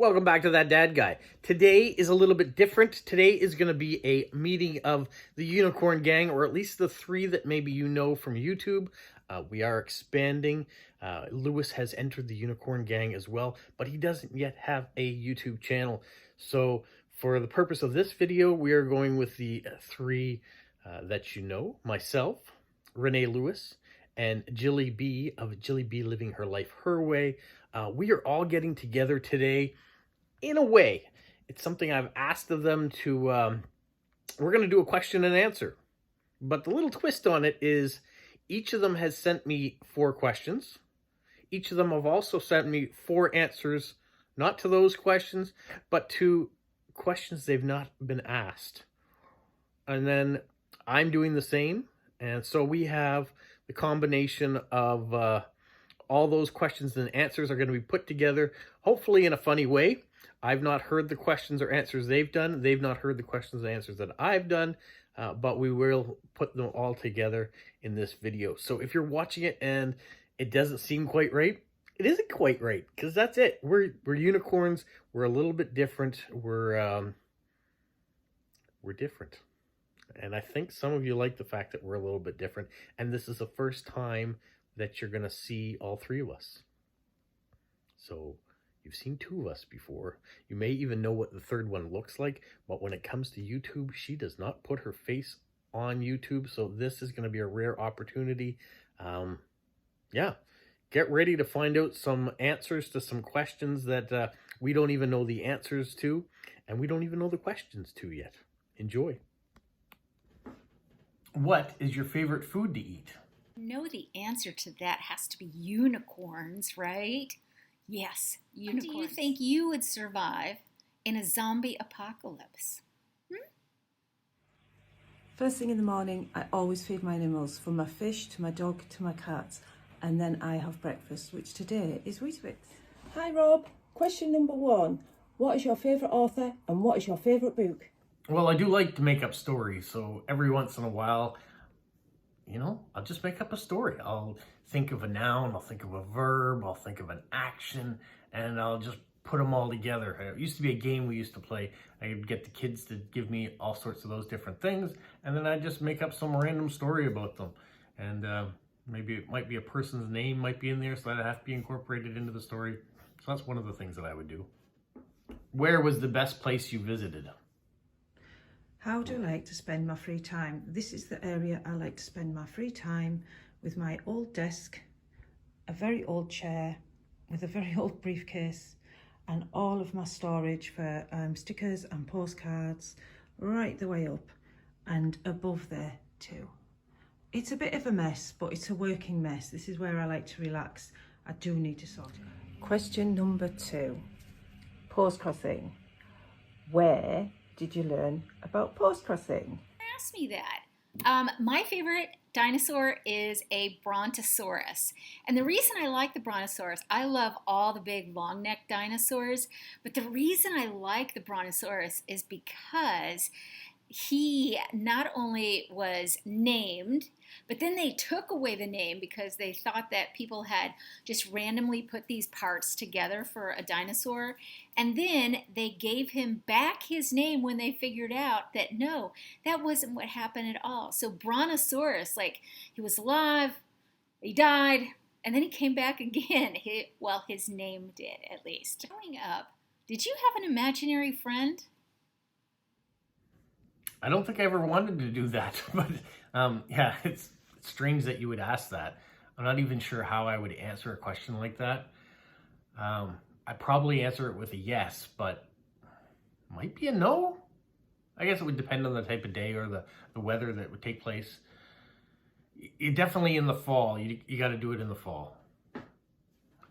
Welcome back to That Dad Guy. Today is a little bit different. Today is going to be a meeting of the Unicorn Gang, or at least the three that maybe you know from YouTube. We are expanding. Lewis has entered the Unicorn Gang as well, but he doesn't yet have a YouTube channel. So for the purpose of this video, we are going with the three that you know, myself, Rene Lewis, and Jilly Bee of Jilly Bee Living Her Life Her Way. We are all getting together today. In a way, it's something I've asked of them to, we're going to do a question and answer. But the little twist on it is each of them has sent me 4 questions. Each of them have also sent me 4 answers, not to those questions, but to questions they've not been asked. And then I'm doing the same. And so we have the combination of all those questions and answers are going to be put together, hopefully in a funny way. I've not heard the questions or answers they've done. They've not heard the questions and answers that I've done, but we will put them all together in this video. So if you're watching it and it doesn't seem quite right, it isn't quite right, because that's it. We're unicorns. We're a little bit different. We're different. And I think some of you like the fact that we're a little bit different. And this is the first time that you're going to see all 3 of us. So you've seen 2 of us before. You may even know what the third one looks like. But when it comes to YouTube, she does not put her face on YouTube. So this is going to be a rare opportunity. Yeah, get ready to find out some answers to some questions that we don't even know the answers to. And we don't even know the questions to yet. Enjoy. What is your favorite food to eat? No, the answer to that has to be unicorns, right? Yes, unicorns. How do you think you would survive in a zombie apocalypse? First thing in the morning, I always feed my animals, from my fish to my dog to my cat, and then I have breakfast, which today is Weetabix. Hi Rob, question number 1. What is your favourite author and what is your favourite book? Well, I do like to make up stories, so every once in a while, you know, I'll just make up a story. I'll think of a noun, I'll think of a verb, I'll think of an action, and I'll just put them all together. It used to be a game we used to play. I'd get the kids to give me all sorts of those different things, and then I'd just make up some random story about them. And maybe it might be a person's name might be in there, so that'd have to be incorporated into the story. So that's one of the things that I would do. Where was the best place you visited? How do I like to spend my free time? This is the area I like to spend my free time, with my old desk, a very old chair, with a very old briefcase, and all of my storage for stickers and postcards, right the way up and above there too. It's a bit of a mess, but it's a working mess. This is where I like to relax. I do need to sort it out. Question number 2. Postcrossing. Where did you learn about postcrossing? Ask me that. My favorite dinosaur is a brontosaurus. And the reason I like the brontosaurus, I love all the big long-necked dinosaurs, but the reason I like the brontosaurus is because he not only was named, but then they took away the name because they thought that people had just randomly put these parts together for a dinosaur. And then they gave him back his name when they figured out that no, that wasn't what happened at all. So Brontosaurus, like, he was alive, he died, and then he came back again. His name did, at least. Growing up, did you have an imaginary friend? I don't think I ever wanted to do that, but yeah, it's strange that you would ask that. I'm not even sure how I would answer a question like that. I'd probably answer it with a yes, but might be a no. I guess it would depend on the type of day or the weather that would take place. You're definitely in the fall. You got to do it in the fall.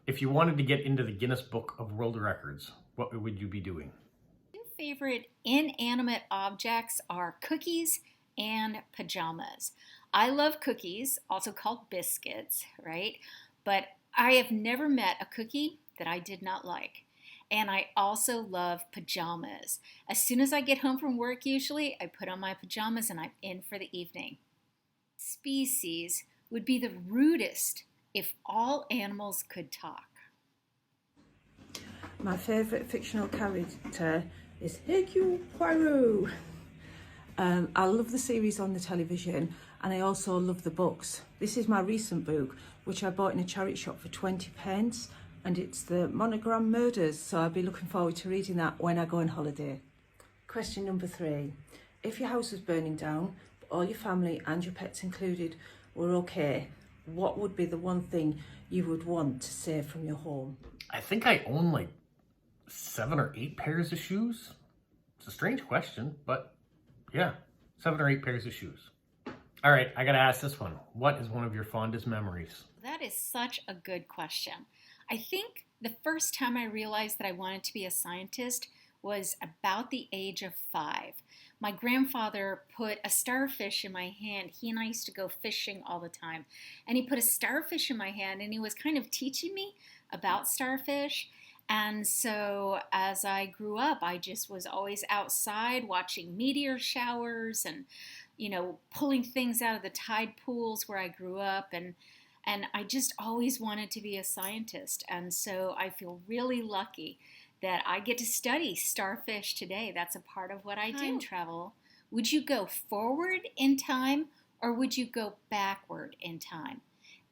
If you wanted to get into the Guinness Book of World Records, what would you be doing? Favorite inanimate objects are cookies and pajamas. I love cookies, also called biscuits, right? But I have never met a cookie that I did not like. And I also love pajamas. As soon as I get home from work, usually, I put on my pajamas and I'm in for the evening. Species would be the rudest if all animals could talk. My favourite fictional character is Hercule Poirot. I love the series on the television, and I also love the books. This is my recent book, which I bought in a charity shop for 20p, and it's the Monogram Murders, so I'll be looking forward to reading that when I go on holiday. Question number 3. If your house was burning down, but all your family and your pets included were okay, what would be the one thing you would want to save from your home? I think I own like 7 or 8 pairs of shoes. It's a strange question, but yeah, 7 or 8 pairs of shoes. All right, I gotta ask this one. What is one of your fondest memories? That is such a good question. I think the first time I realized that I wanted to be a scientist was about the age of 5. My grandfather put a starfish in my hand. He and I used to go fishing all the time. And he put a starfish in my hand, and he was kind of teaching me about starfish. And so as I grew up, I just was always outside watching meteor showers and, pulling things out of the tide pools where I grew up. And I just always wanted to be a scientist. And so I feel really lucky that I get to study starfish today. That's a part of what I do. Time travel. Would you go forward in time or would you go backward in time?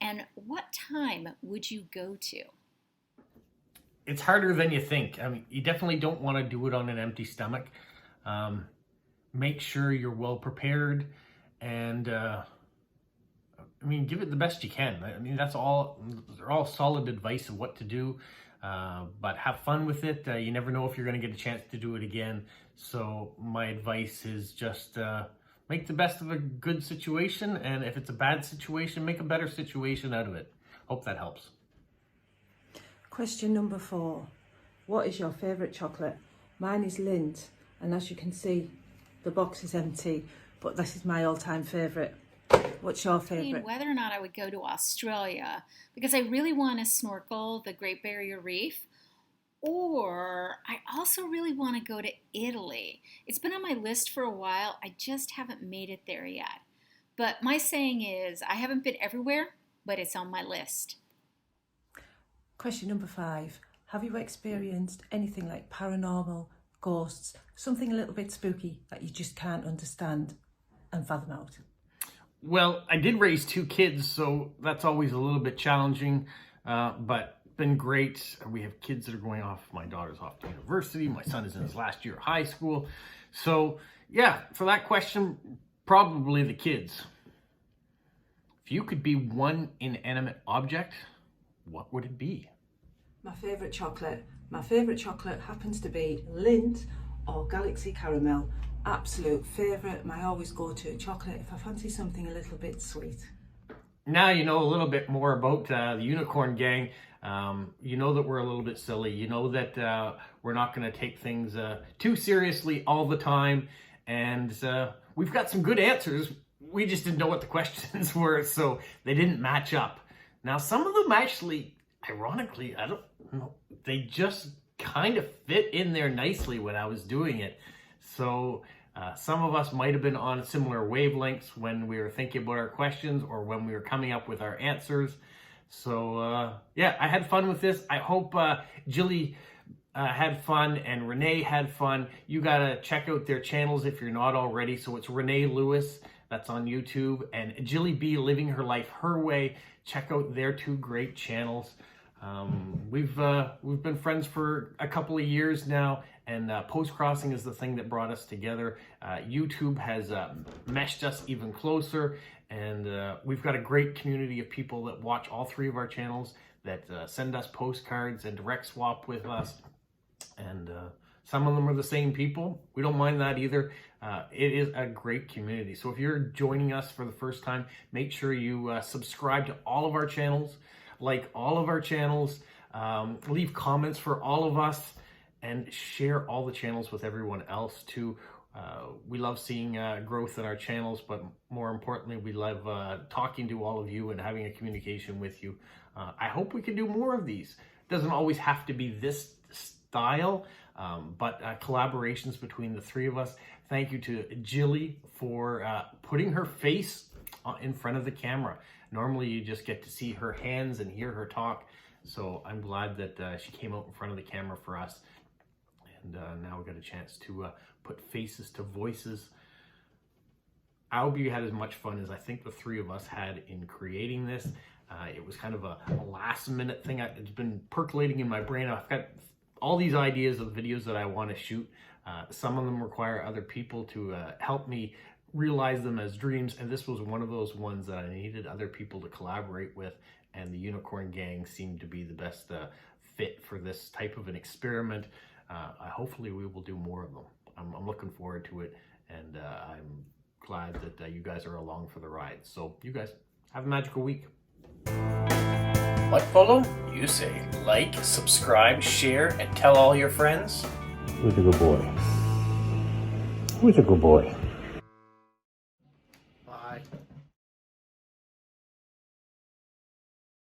And what time would you go to? It's harder than you think. I mean, you definitely don't want to do it on an empty stomach. Make sure you're well prepared and give it the best you can. I mean, they're all solid advice of what to do, but have fun with it. You never know if you're going to get a chance to do it again. So my advice is just make the best of a good situation. And if it's a bad situation, make a better situation out of it. Hope that helps. Question number 4. What is your favourite chocolate? Mine is Lindt, and as you can see, the box is empty, but this is my all-time favourite. What's your favourite? Whether or not I would go to Australia, because I really want to snorkel the Great Barrier Reef, or I also really want to go to Italy. It's been on my list for a while. I just haven't made it there yet. But my saying is, I haven't been everywhere, but it's on my list. Question number 5. Have you experienced anything like paranormal, ghosts, something a little bit spooky that you just can't understand and fathom out? Well, I did raise 2 kids, so that's always a little bit challenging, but been great. We have kids that are going off. My daughter's off to university. My son is in his last year of high school. So yeah, for that question, probably the kids. If you could be one inanimate object, what would it be? My favourite chocolate. My favourite chocolate happens to be Lindt or Galaxy Caramel. Absolute favourite. My always go-to chocolate if I fancy something a little bit sweet. Now you know a little bit more about the Unicorn Gang. You know that we're a little bit silly. You know that we're not going to take things too seriously all the time. And we've got some good answers. We just didn't know what the questions were, so they didn't match up. Now, some of them actually, ironically, I don't know, they just kind of fit in there nicely when I was doing it. So some of us might have been on similar wavelengths when we were thinking about our questions or when we were coming up with our answers. So yeah, I had fun with this. I hope Jilly had fun and Rene had fun. You gotta check out their channels if you're not already. So it's Rene Lewis, that's on YouTube, and Jilly Bee Living Her Life Her Way. Check out their 2 great channels. We've been friends for a couple of years now, and post-crossing is the thing that brought us together. YouTube has meshed us even closer, and we've got a great community of people that watch all 3 of our channels, that send us postcards and direct swap with us, and some of them are the same people. We don't mind that either. It is a great community. So if you're joining us for the first time, make sure you subscribe to all of our channels, like all of our channels, leave comments for all of us, and share all the channels with everyone else too. We love seeing growth in our channels, but more importantly, we love talking to all of you and having a communication with you. I hope we can do more of these. It doesn't always have to be this style, but collaborations between the 3 of us. Thank you to Jilly for putting her face in front of the camera. Normally you just get to see her hands and hear her talk. So I'm glad that she came out in front of the camera for us. And now we got a chance to put faces to voices. I hope you had as much fun as I think the three of us had in creating this. It was kind of a last minute thing. It's been percolating in my brain. I've got all these ideas of videos that I want to shoot. Some of them require other people to help me realize them as dreams. And this was one of those ones that I needed other people to collaborate with. And the Unicorn Gang seemed to be the best fit for this type of an experiment. Hopefully we will do more of them. I'm looking forward to it. And I'm glad that you guys are along for the ride. So you guys have a magical week. What, Polo? You say like, subscribe, share, and tell all your friends. Who's a good boy? Who's a good boy? Bye.